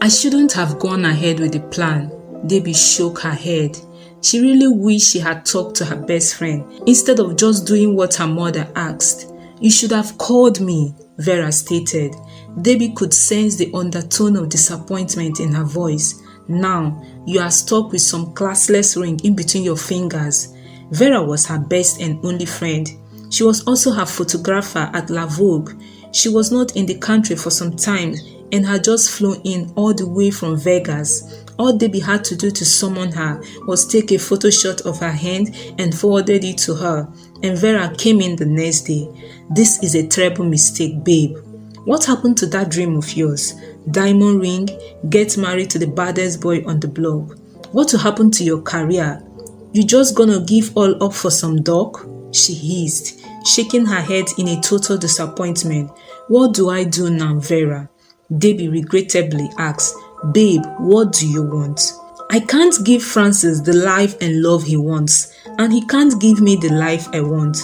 I shouldn't have gone ahead with the plan. Debbie shook her head. She really wished she had talked to her best friend instead of just doing what her mother asked. You should have called me, Vera stated. Debbie could sense the undertone of disappointment in her voice. Now, you are stuck with some classless ring in between your fingers. Vera was her best and only friend. She was also her photographer at La Vogue. She was not in the country for some time and had just flown in all the way from Vegas. All Debbie had to do to summon her was take a photo shot of her hand and forwarded it to her, and Vera came in the next day. This is a terrible mistake, babe. What happened to that dream of yours? Diamond ring, get married to the baddest boy on the block. What will happen to your career? You just gonna give all up for some dog? She hissed, shaking her head in a total disappointment. What do I do now, Vera? Debbie regrettably asked. Babe, what do you want? I can't give Francis the life and love he wants, and he can't give me the life I want.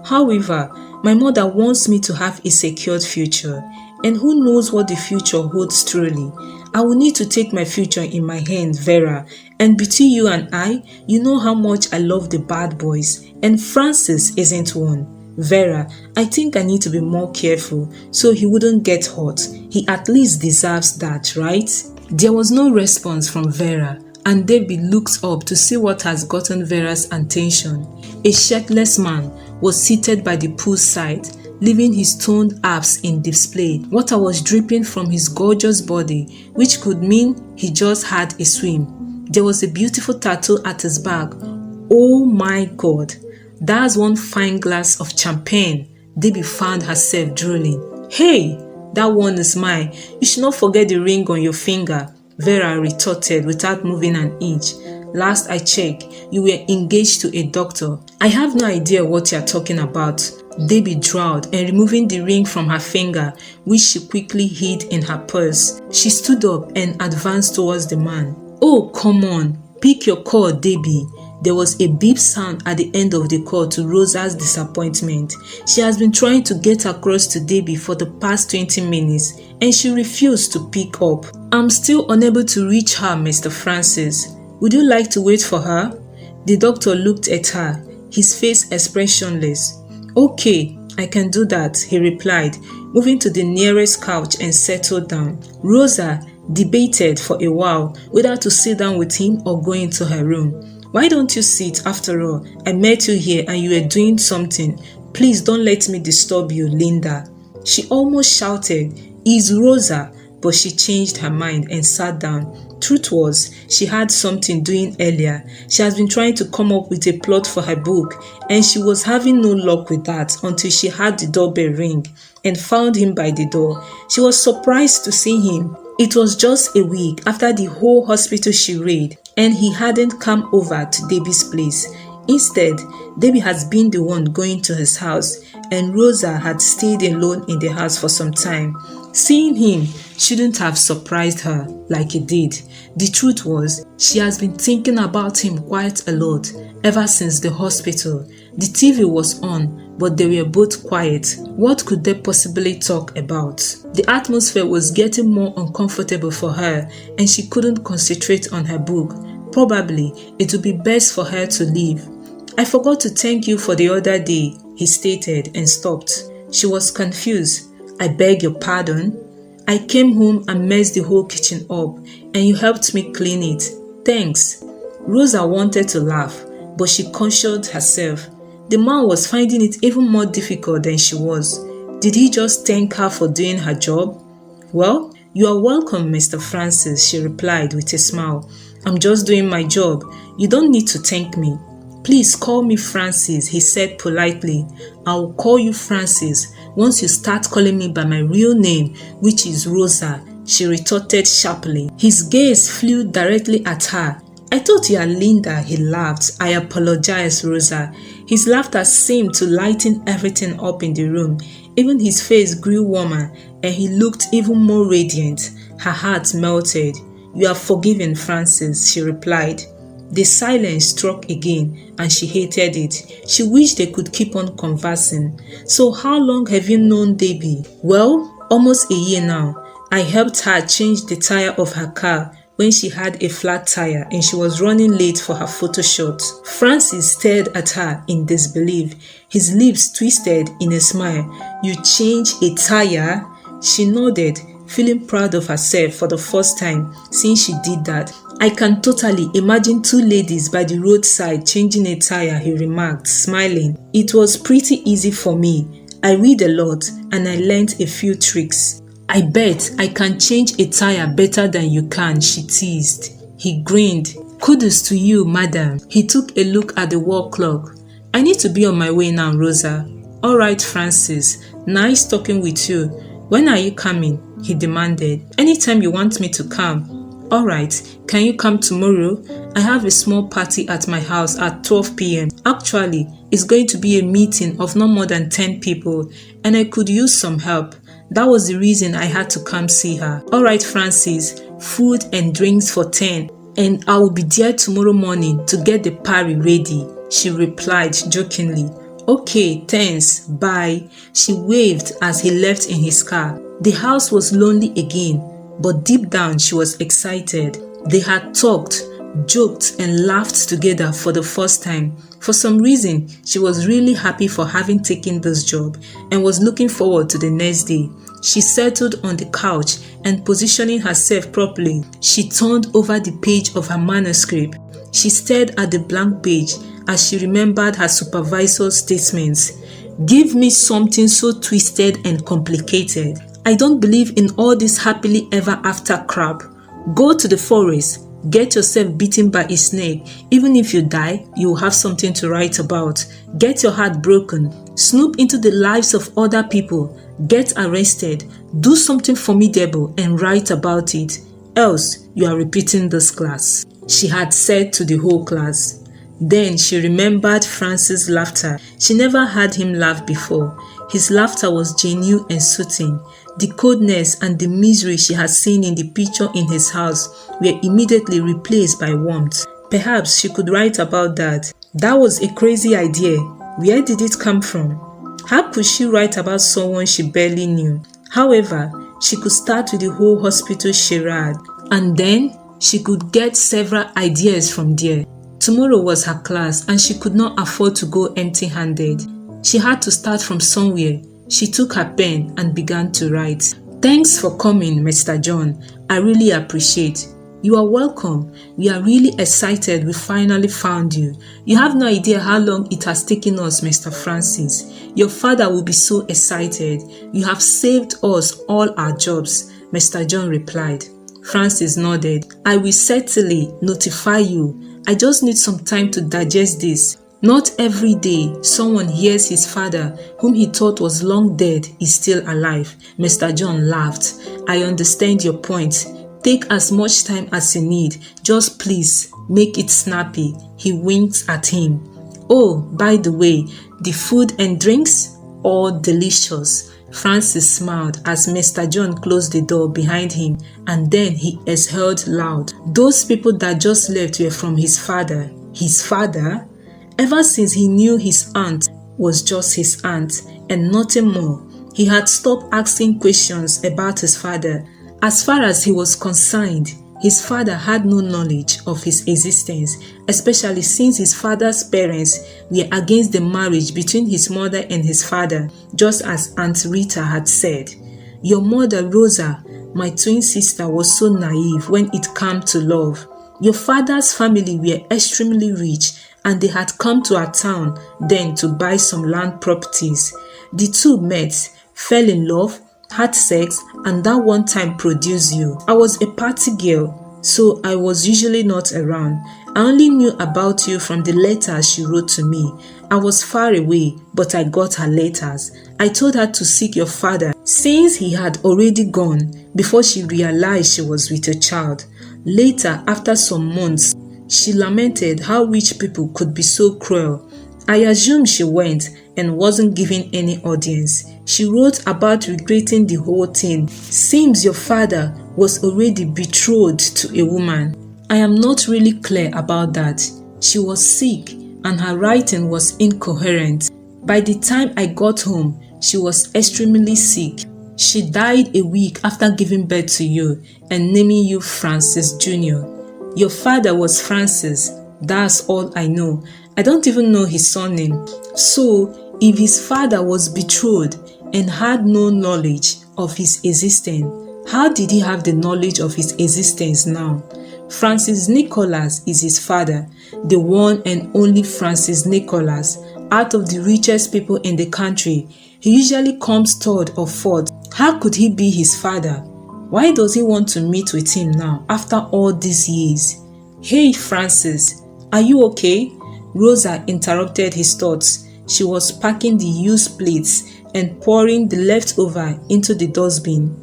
However, my mother wants me to have a secured future, and who knows what the future holds truly. I will need to take my future in my hands, Vera, and between you and I, you know how much I love the bad boys, and Francis isn't one. Vera, I think I need to be more careful so he wouldn't get hurt. He at least deserves that, right? There was no response from Vera, and Debbie looked up to see what has gotten Vera's attention. A shirtless man was seated by the poolside, leaving his toned abs in display. Water was dripping from his gorgeous body, which could mean he just had a swim. There was a beautiful tattoo at his back. Oh my God, that's one fine glass of champagne. Debbie found herself drooling. Hey! That one is mine. You should not forget the ring on your finger, Vera retorted without moving an inch. Last I checked, you were engaged to a doctor. I have no idea what you are talking about. Debbie drawled and removing the ring from her finger, which she quickly hid in her purse. She stood up and advanced towards the man. Oh, come on. Pick your call, Debbie. There was a beep sound at the end of the call to Rosa's disappointment. She has been trying to get across to Debbie for the past 20 minutes and she refused to pick up. I'm still unable to reach her, Mr. Francis. Would you like to wait for her? The doctor looked at her, his face expressionless. Okay, I can do that, he replied, moving to the nearest couch and settled down. Rosa debated for a while whether to sit down with him or go into her room. Why don't you sit? After all, I met you here and you were doing something. Please don't let me disturb you, Linda. She almost shouted, It's Rosa, but she changed her mind and sat down. Truth was, she had something doing earlier. She has been trying to come up with a plot for her book and she was having no luck with that until she had the doorbell ring and found him by the door. She was surprised to see him. It was just a week after the whole hospital charade and he hadn't come over to Debbie's place. Instead, Debbie has been the one going to his house and Rosa had stayed alone in the house for some time. Seeing him shouldn't have surprised her like it did. The truth was, she has been thinking about him quite a lot ever since the hospital. The TV was on, but they were both quiet. What could they possibly talk about? The atmosphere was getting more uncomfortable for her and she couldn't concentrate on her book. Probably it would be best for her to leave. I forgot to thank you for the other day, he stated and stopped. She was confused. I beg your pardon? I came home and messed the whole kitchen up and you helped me clean it. Thanks. Rosa wanted to laugh, but she cautioned herself. The man was finding it even more difficult than she was. Did he just thank her for doing her job? Well, you are welcome, Mr. Francis, she replied with a smile. I'm just doing my job. You don't need to thank me. Please call me Francis, he said politely. I will call you Francis once you start calling me by my real name, which is Rosa, she retorted sharply. His gaze flew directly at her. I thought you are Linda, he laughed. I apologize, Rosa. His laughter seemed to lighten everything up in the room. Even his face grew warmer and he looked even more radiant. Her heart melted. You are forgiven, Francis, she replied. The silence struck again and she hated it. She wished they could keep on conversing. So how long have you known Debbie? Well, almost a year now. I helped her change the tire of her car when she had a flat tire and she was running late for her photo shoot. Francis stared at her in disbelief, his lips twisted in a smile. "You change a tire?" She nodded, feeling proud of herself for the first time since she did that. "I can totally imagine two ladies by the roadside changing a tire," he remarked, smiling. "It was pretty easy for me. I read a lot and I learned a few tricks." "I bet I can change a tire better than you can," she teased. He grinned. "Kudos to you, madam." He took a look at the wall clock. "I need to be on my way now, Rosa." "All right, Francis. Nice talking with you. When are you coming?" he demanded. "Anytime you want me to come." "All right. Can you come tomorrow? I have a small party at my house at 12 p.m. Actually, it's going to be a meeting of not more than 10 people and I could use some help. That was the reason I had to come see her." "All right, Francis. Food and drinks for 10 and I will be there tomorrow morning to get the party ready," she replied jokingly. "Okay, thanks, bye." She waved as he left in his car. The house was lonely again, but deep down she was excited. They had talked, joked and laughed together for the first time. For some reason, she was really happy for having taken this job and was looking forward to the next day. She settled on the couch and positioning herself properly, she turned over the page of her manuscript. She stared at the blank page as she remembered her supervisor's statements. "Give me something so twisted and complicated. I don't believe in all this happily ever after crap. Go to the forest. Get yourself bitten by a snake. Even if you die, you will have something to write about. Get your heart broken. Snoop into the lives of other people. Get arrested. Do something formidable and write about it. Else, you are repeating this class," she had said to the whole class. Then she remembered Francis' laughter. She never heard him laugh before. His laughter was genuine and soothing. The coldness and the misery she had seen in the picture in his house were immediately replaced by warmth. Perhaps she could write about that. That was a crazy idea. Where did it come from? How could she write about someone she barely knew? However, she could start with the whole hospital charade, and then she could get several ideas from there. Tomorrow was her class and she could not afford to go empty-handed. She had to start from somewhere. She took her pen and began to write. "Thanks for coming, Mr. John. I really appreciate." "You are welcome. We are really excited we finally found you. You have no idea how long it has taken us, Mr. Francis. Your father will be so excited. You have saved us all our jobs," Mr. John replied. Francis nodded. "I will certainly notify you. I just need some time to digest this. Not every day someone hears his father, whom he thought was long dead, is still alive." Mr. John laughed. "I understand your point. Take as much time as you need. Just please make it snappy." He winked at him. "Oh, by the way, the food and drinks? All delicious." Francis smiled as Mr. John closed the door behind him, and then he exhaled loud. Those people that just left were from his father. His father? Ever since he knew his aunt was just his aunt and nothing more, he had stopped asking questions about his father. As far as he was concerned, his father had no knowledge of his existence, especially since his father's parents were against the marriage between his mother and his father, just as Aunt Rita had said. "Your mother, Rosa, my twin sister, was so naive when it came to love. Your father's family were extremely rich and they had come to our town then to buy some land properties. The two met, fell in love, had sex, and that one time produced you. I was a party girl, so I was usually not around. I only knew about you from the letters she wrote to me. I was far away, but I got her letters. I told her to seek your father since he had already gone before she realized she was with a child. Later, after some months, she lamented how rich people could be so cruel. I assumed she went and wasn't given any audience. She wrote about regretting the whole thing. Seems your father was already betrothed to a woman. I am not really clear about that. She was sick and her writing was incoherent. By the time I got home, she was extremely sick. She died a week after giving birth to you and naming you Francis Jr. Your father was Francis. That's all I know. I don't even know his surname. So, if his father was betrothed and had no knowledge of his existence, how did he have the knowledge of his existence now? Francis Nicholas is his father, the one and only Francis Nicholas. Out of the richest people in the country, he usually comes third or fourth. How could he be his father? Why does he want to meet with him now after all these years? Hey Francis, are you okay? Rosa interrupted his thoughts. She was packing the used plates and pouring the leftover into the dustbin.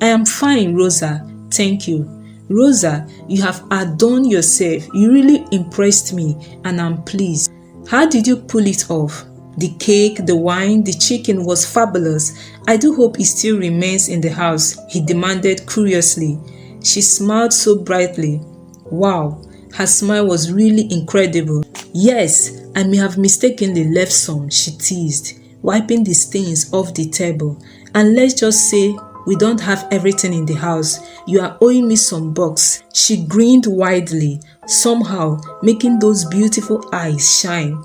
I am fine, Rosa. Thank you. Rosa, you have outdone yourself. You really impressed me and I'm pleased. How did you pull it off? The cake, the wine, the chicken was fabulous. I do hope it still remains in the house, he demanded curiously. She smiled so brightly. Wow, her smile was really incredible. Yes, I may have mistakenly left some, she teased, wiping the stains off the table. And let's just say we don't have everything in the house. You are owing me some bucks. She grinned widely, somehow making those beautiful eyes shine.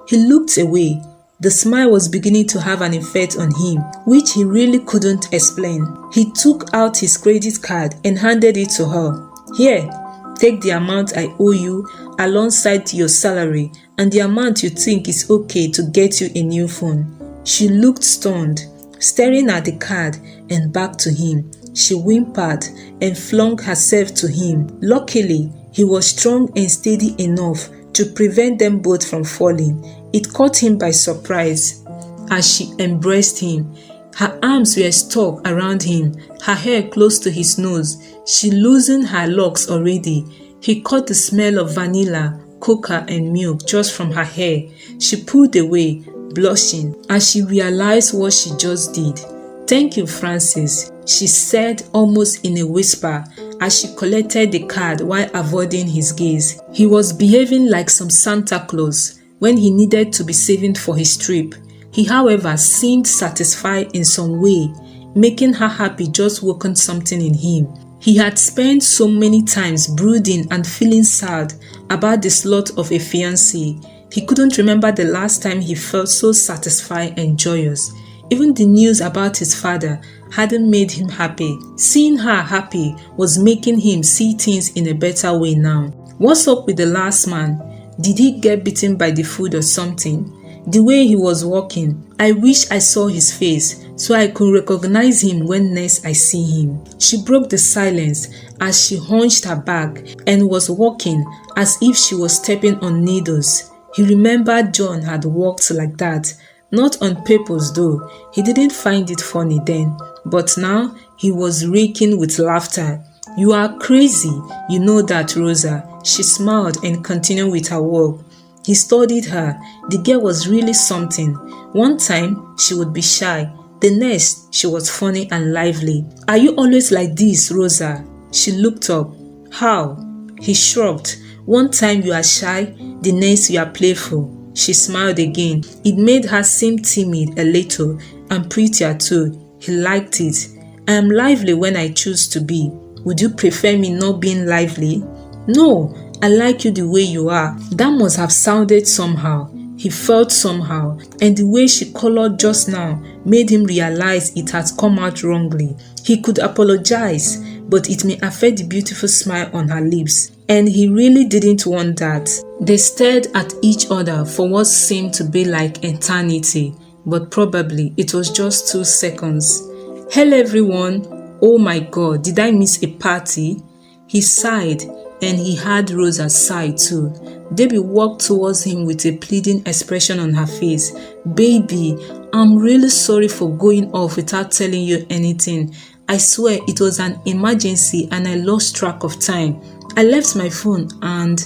He looked away. The smile was beginning to have an effect on him, which he really couldn't explain. He took out his credit card and handed it to her. Here, take the amount I owe you alongside your salary and the amount you think is okay to get you a new phone. She looked stunned, staring at the card and back to him. She whimpered and flung herself to him. Luckily, he was strong and steady enough to prevent them both from falling. It caught him by surprise as she embraced him. Her arms were stuck around him, her hair close to his nose. She loosened her locks already. He caught the smell of vanilla, cocoa and milk just from her hair. She pulled away, blushing, as she realized what she just did. Thank you, Francis, she said almost in a whisper as she collected the card while avoiding his gaze. He was behaving like some Santa Claus when he needed to be saving for his trip. He, however, seemed satisfied in some way. Making her happy just woken something in him. He had spent so many times brooding and feeling sad about the slot of a fiancé. He couldn't remember the last time he felt so satisfied and joyous. Even the news about his father hadn't made him happy. Seeing her happy was making him see things in a better way now. What's up with the last man? Did he get bitten by the food or something? The way he was walking, I wish I saw his face so I could recognize him when next I see him. She broke the silence as she hunched her back and was walking as if she was stepping on needles. He remembered John had walked like that. Not on purpose though, he didn't find it funny then, but now he was reeking with laughter. You are crazy, you know that, Rosa. She smiled and continued with her walk. He studied her. The girl was really something. One time, she would be shy. The next, she was funny and lively. Are you always like this, Rosa? She looked up. How? He shrugged. One time you are shy, the next you are playful. She smiled again. It made her seem timid a little and prettier too. He liked it. I am lively when I choose to be. Would you prefer me not being lively? No, I like you the way you are. That must have sounded somehow. He felt somehow, and the way she colored just now made him realize it had come out wrongly. He could apologize, but it may affect the beautiful smile on her lips, and he really didn't want that. They stared at each other for what seemed to be like eternity, but probably it was just 2 seconds. Hello everyone. Oh my God, did I miss a party? He sighed, and he had Rosa sigh too. Debbie walked towards him with a pleading expression on her face. Baby, I'm really sorry for going off without telling you anything. I swear it was an emergency and I lost track of time. I left my phone and...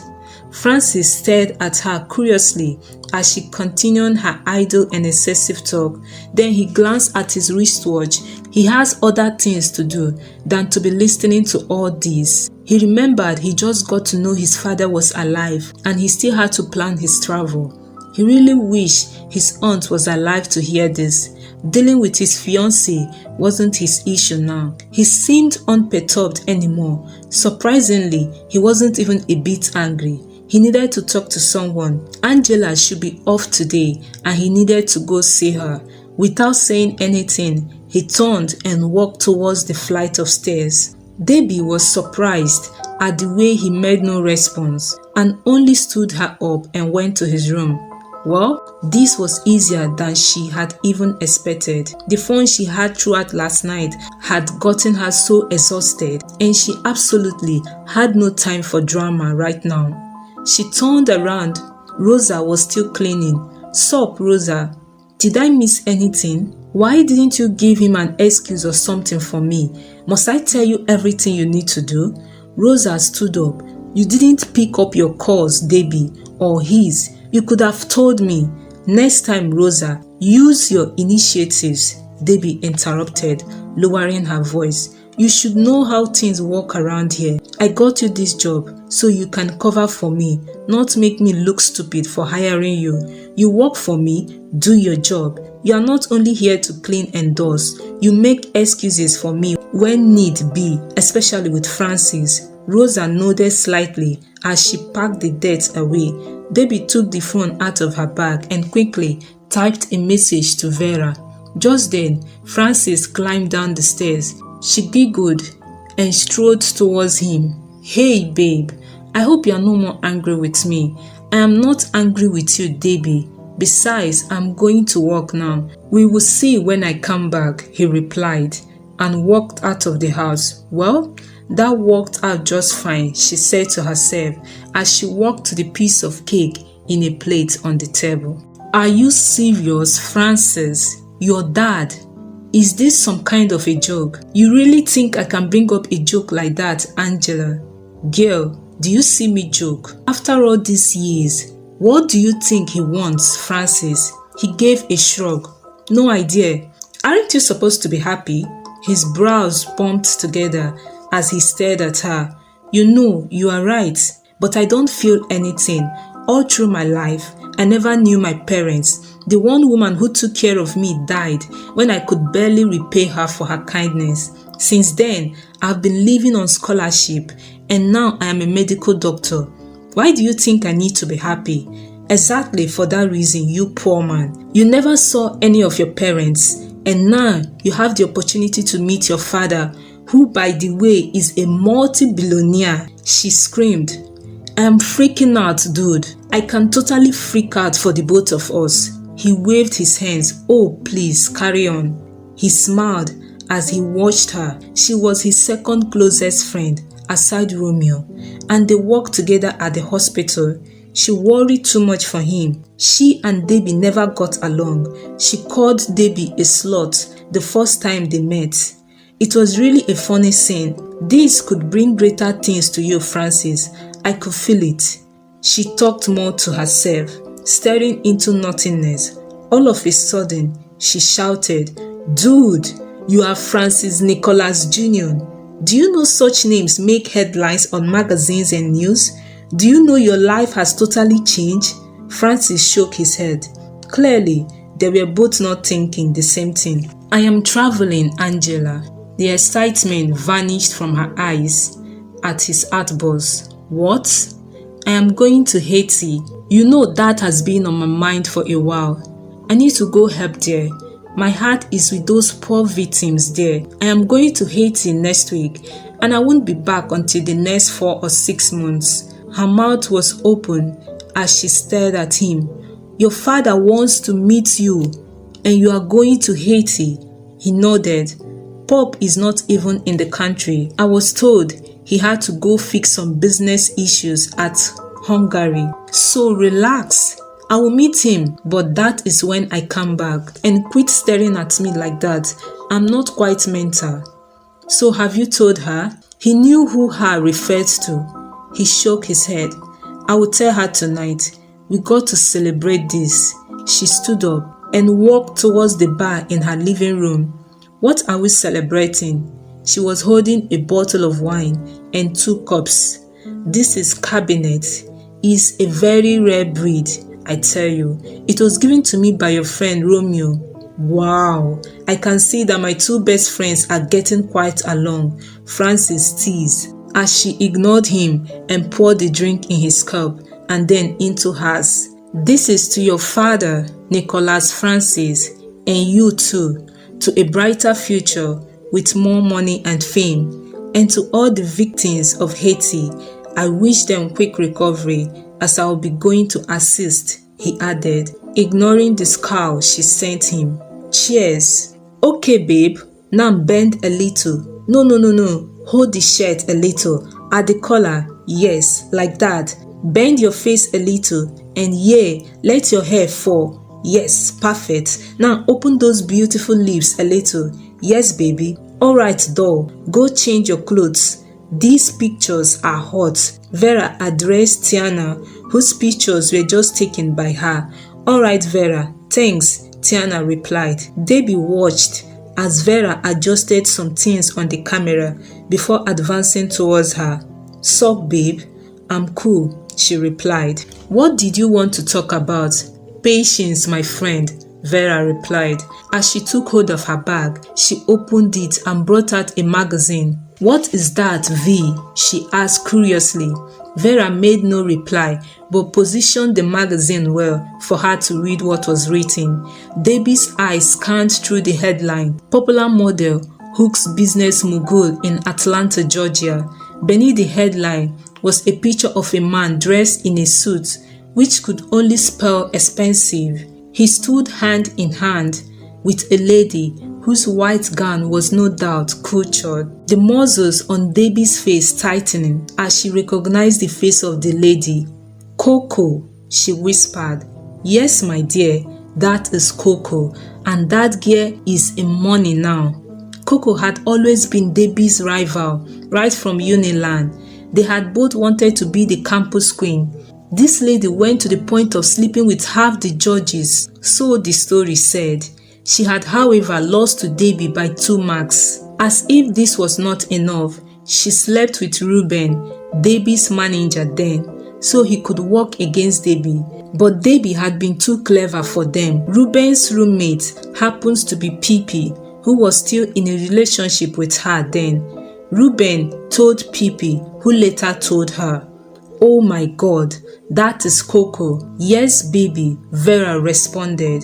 Francis stared at her curiously as she continued her idle and excessive talk. Then he glanced at his wristwatch. He has other things to do than to be listening to all this. He remembered he just got to know his father was alive and he still had to plan his travel. He really wished his aunt was alive to hear this, Dealing with his fiancée wasn't his issue now. He seemed unperturbed anymore. Surprisingly, he wasn't even a bit angry. He needed to talk to someone. Angela should be off today and he needed to go see her. Without saying anything, he turned and walked towards the flight of stairs. Debbie was surprised at the way he made no response and only stood her up and went to his room. Well, this was easier than she had even expected. The fun she had throughout last night had gotten her so exhausted, and she absolutely had no time for drama right now. She turned around. Rosa was still cleaning. "Sup, Rosa? Did I miss anything? Why didn't you give him an excuse or something for me? Must I tell you everything you need to do?" Rosa stood up. "You didn't pick up your calls, Debbie, or his. You could have told me. Next time, Rosa, use your initiatives," Debbie interrupted, lowering her voice. "You should know how things work around here. I got you this job so you can cover for me, not make me look stupid for hiring you. You work for me, do your job. You are not only here to clean and dust. You make excuses for me when need be, especially with Francis." Rosa nodded slightly as she packed the dirt away. Debbie took the phone out of her bag and quickly typed a message to Vera. Just then, Francis climbed down the stairs. She giggled and strode towards him. "Hey babe, I hope you're no more angry with me." "I am not angry with you, Debbie. Besides, I'm going to work now. We will see when I come back," he replied and walked out of the house. "Well, that worked out just fine," she said to herself as she walked to the piece of cake in a plate on the table. "Are you serious, Francis? Your dad? Is this some kind of a joke? You really think I can bring up a joke like that, Angela? Girl, do you see me joke? After all these years, what do you think he wants, Francis?" He gave a shrug. "No idea. Aren't you supposed to be happy?" His brows bumped together as he stared at her. "You know, you are right, but I don't feel anything. All through my life, I never knew my parents. The one woman who took care of me died when I could barely repay her for her kindness. Since then, I've been living on scholarship, and now I am a medical doctor. Why do you think I need to be happy?" "Exactly for that reason, you poor man. You never saw any of your parents, and now you have the opportunity to meet your father, who, by the way, is a multi-billionaire," she screamed. "I am freaking out, dude. I can totally freak out for the both of us." He waved his hands. "Oh, please, carry on." He smiled as he watched her. She was his second closest friend, aside Romeo, and they worked together at the hospital. She worried too much for him. She and Debbie never got along. She called Debbie a slut the first time they met. It was really a funny scene. "This could bring greater things to you, Francis. I could feel it." She talked more to herself, staring into nothingness. All of a sudden, she shouted, "Dude, you are Francis Nicholas Jr. Do you know such names make headlines on magazines and news? Do you know your life has totally changed?" Francis shook his head. Clearly, they were both not thinking the same thing. "I am traveling, Angela." The excitement vanished from her eyes at his outburst. "What?" "I am going to Haiti. You know that has been on my mind for a while. I need to go help there. My heart is with those poor victims there. I am going to Haiti next week, and I won't be back until the next 4 or 6 months. Her mouth was open as she stared at him. "Your father wants to meet you, and you are going to Haiti?" He nodded. "Pop is not even in the country. I was told he had to go fix some business issues at Hungary. So relax. I will meet him, but that is when I come back. And quit staring at me like that. I'm not quite mental." "So have you told her?" He knew who her referred to. He shook his head. "I will tell her tonight. We got to celebrate this." She stood up and walked towards the bar in her living room. "What are we celebrating?" She was holding a bottle of wine and 2 cups. "This is Cabernet. It's a very rare breed, I tell you. It was given to me by your friend Romeo. Wow, I can see that my two best friends are getting quite along, Francis teased as she ignored him and poured the drink in his cup and then into hers. This is to your father, Nicholas Francis, and you too, to a brighter future with more money and fame, and to all the victims of Haiti, I wish them quick recovery as I will be going to assist, he added, ignoring the scowl she sent him. Cheers. Okay, babe, now bend a little. No. Hold the shirt a little. At the collar, yes, like that. Bend your face a little, and let your hair fall. Yes, perfect. Now open those beautiful lips a little. Yes, baby. Alright, doll, go change your clothes. These pictures are hot, Vera addressed Tiana, whose pictures were just taken by her. Alright, Vera, thanks, Tiana replied. Debbie watched as Vera adjusted some things on the camera before advancing towards her. Sup, babe? I'm cool, she replied. What did you want to talk about? Patience, my friend, Vera replied. As she took hold of her bag, she opened it and brought out a magazine. What is that, V? She asked curiously. Vera made no reply, but positioned the magazine well for her to read what was written. Debbie's eyes scanned through the headline, Popular Model Hooks Business Mogul in Atlanta, Georgia. Beneath the headline was a picture of a man dressed in a suit, which could only spell expensive. He stood hand in hand with a lady whose white gown was no doubt cultured. The muscles on Debbie's face tightening as she recognized the face of the lady. Coco, she whispered. Yes, my dear, that is Coco, and that girl is in money now. Coco had always been Debbie's rival, right from Uniland. They had both wanted to be the campus queen. This lady went to the point of sleeping with half the judges, so the story said. She had, however, lost to Debbie by 2 marks. As if this was not enough, she slept with Ruben, Debbie's manager then, so he could work against Debbie. But Debbie had been too clever for them. Ruben's roommate happens to be Pippi, who was still in a relationship with her then. Ruben told Pippi, who later told her. Oh my God, that is Coco. Yes, baby, Vera responded.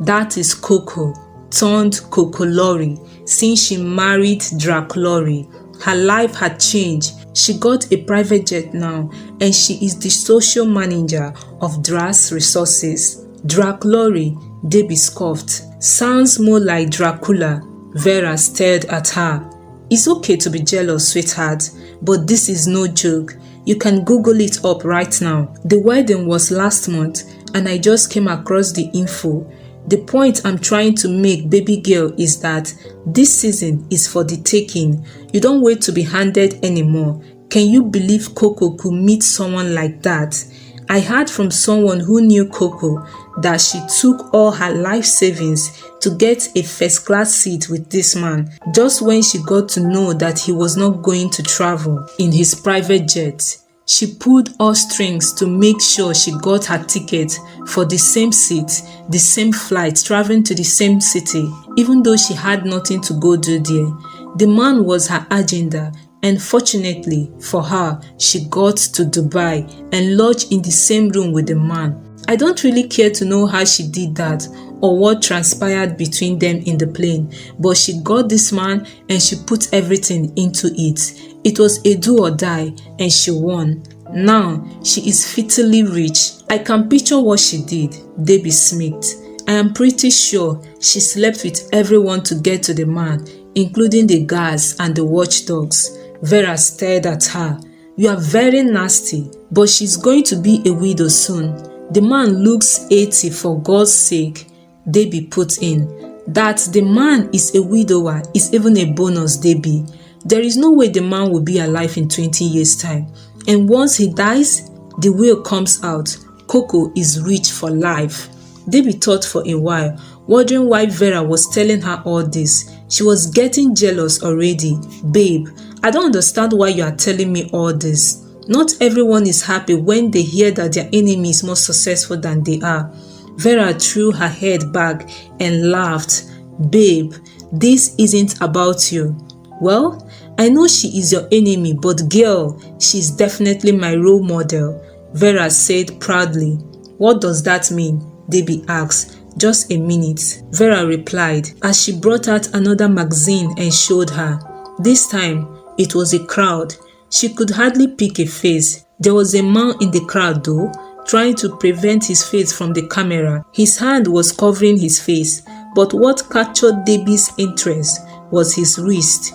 That is Coco, turned Coco Lori, since she married Drac Lori. Her life had changed. She got a private jet now, and she is the social manager of Dra's Resources. Drac Lori, Debbie scoffed. Sounds more like Dracula. Vera stared at her. It's okay to be jealous, sweetheart, but this is no joke. You can Google it up right now. The wedding was last month, and I just came across the info. The point I'm trying to make, baby girl, is that this season is for the taking. You don't wait to be handed anymore. Can you believe Coco could meet someone like that? I heard from someone who knew Coco that she took all her life savings to get a first-class seat with this man just when she got to know that he was not going to travel in his private jet. She pulled all strings to make sure she got her ticket for the same seat, the same flight, traveling to the same city, even though she had nothing to go do there. The man was her agenda, and fortunately for her, she got to Dubai and lodged in the same room with the man. I don't really care to know how she did that or what transpired between them in the plane, but she got this man and she put everything into it. It was a do or die, and she won. Now, she is fittingly rich. I can picture what she did, Debbie smirked. I am pretty sure she slept with everyone to get to the man, including the guards and the watchdogs. Vera stared at her. You are very nasty, but she's going to be a widow soon. The man looks 80 for God's sake, Debbie put in. That the man is a widower is even a bonus, Debbie. There is no way the man will be alive in 20 years' time. And once he dies, the will comes out. Coco is rich for life. Debbie thought for a while, wondering why Vera was telling her all this. She was getting jealous already. Babe, I don't understand why you are telling me all this. Not everyone is happy when they hear that their enemy is more successful than they are. Vera threw her head back and laughed. Babe, this isn't about you. Well, I know she is your enemy, but girl, she's definitely my role model, Vera said proudly. What does that mean? Debbie asked. Just a minute, Vera replied as she brought out another magazine and showed her. This time, it was a crowd. She could hardly pick a face. There was a man in the crowd though, trying to prevent his face from the camera. His hand was covering his face, but what captured Debbie's interest was his wrist.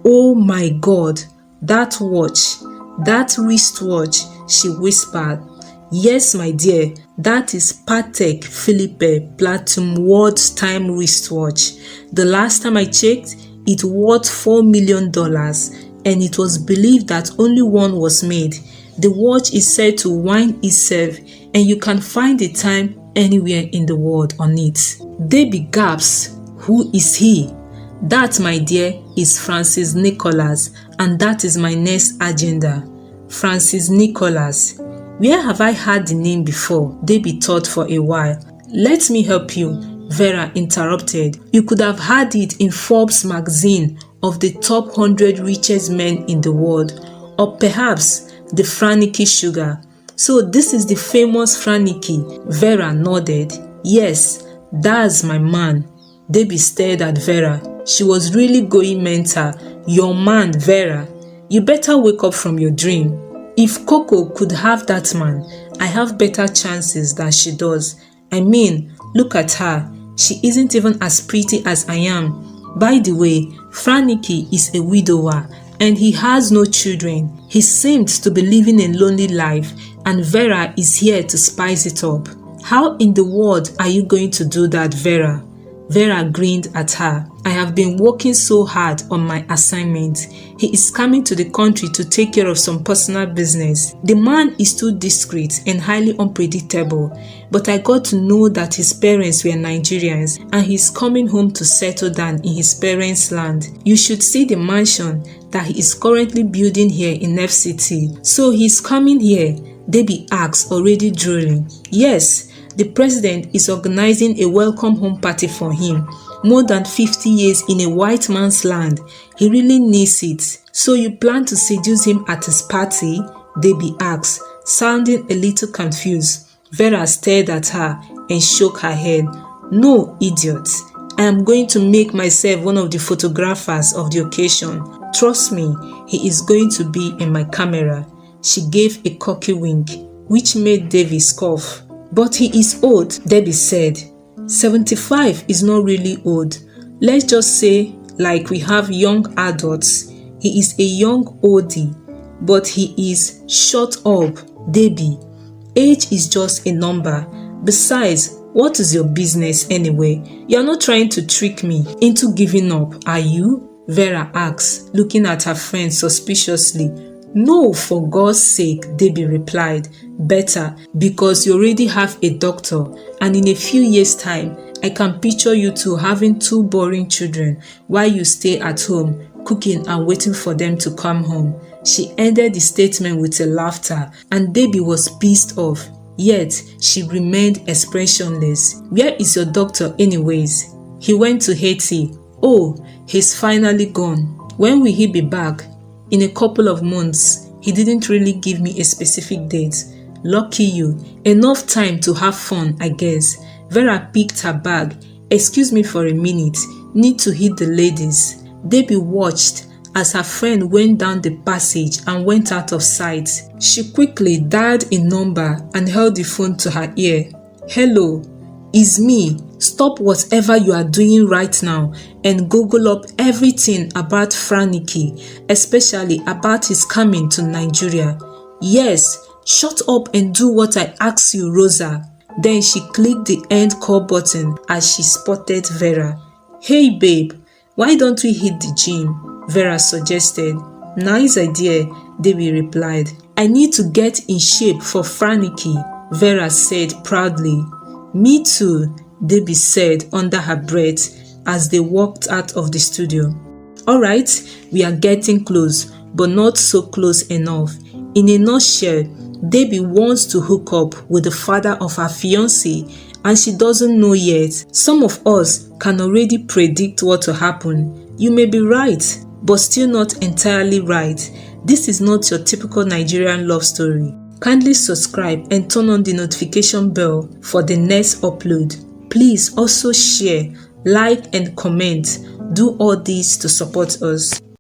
Oh my God, that watch, that wristwatch, she whispered. Yes, my dear, that is Patek Philippe Platinum World's Time wristwatch. The last time I checked, it worth $4 million, and it was believed that only one was made. The watch is said to wind itself, and you can find the time anywhere in the world on it. Debbie gasps. Who is he? That, my dear, is Francis Nicholas, and that is my next agenda. Francis Nicholas. Where have I heard the name before? Debbie thought for a while. Let me help you, Vera interrupted. You could have had it in Forbes magazine of the top 100 richest men in the world, or perhaps the Franike sugar. So this is the famous Franike. Vera nodded. Yes, that's my man. Debbie stared at Vera. She was really going mental. Your man, Vera. You better wake up from your dream. If Coco could have that man, I have better chances than she does. I mean, look at her. She isn't even as pretty as I am. By the way, Franike is a widower and he has no children. He seems to be living a lonely life, and Vera is here to spice it up. How in the world are you going to do that, Vera? Vera grinned at her. I have been working so hard on my assignment. He is coming to the country to take care of some personal business. The man is too discreet and highly unpredictable, but I got to know that his parents were Nigerians and he's coming home to settle down in his parents' land. You should see the mansion that he is currently building here in FCT. So he's coming here? Debbie asked, already drooling. Yes. The president is organizing a welcome home party for him. More than 50 years in a white man's land. He really needs it. So you plan to seduce him at his party? Debbie asked, sounding a little confused. Vera stared at her and shook her head. No, idiot. I am going to make myself one of the photographers of the occasion. Trust me, he is going to be in my camera. She gave a cocky wink, which made Debbie scoff. But he is old, Debbie said. 75 is not really old. Let's just say, like we have young adults, he is a young oldie, but he is shut up, Debbie. Age is just a number. Besides, what is your business anyway? You're not trying to trick me into giving up, are you? Vera asked, looking at her friend suspiciously. No, for God's sake, Debbie replied. Better, because you already have a doctor, and in a few years' time, I can picture you two having 2 boring children while you stay at home, cooking and waiting for them to come home. She ended the statement with a laughter, and Debbie was pissed off. Yet, she remained expressionless. Where is your doctor anyways? He went to Haiti. Oh, he's finally gone. When will he be back? In a couple of months. He didn't really give me a specific date. Lucky you. Enough time to have fun, I guess. Vera picked her bag. Excuse me for a minute. Need to hit the ladies. Debbie watched as her friend went down the passage and went out of sight. She quickly dialed a number and held the phone to her ear. Hello, it's me. Stop whatever you are doing right now and Google up everything about Franike, especially about his coming to Nigeria. Yes, shut up and do what I ask you, Rosa. Then she clicked the end call button as she spotted Vera. Hey babe, why don't we hit the gym? Vera suggested. Nice idea, Debbie replied. I need to get in shape for Franike, Vera said proudly. Me too, Debbie said under her breath as they walked out of the studio. Alright, we are getting close, but not so close enough. In a nutshell, Debbie wants to hook up with the father of her fiancé and she doesn't know yet. Some of us can already predict what will happen. You may be right, but still not entirely right. This is not your typical Nigerian love story. Kindly subscribe and turn on the notification bell for the next upload. Please also share, like and comment. Do all this to support us.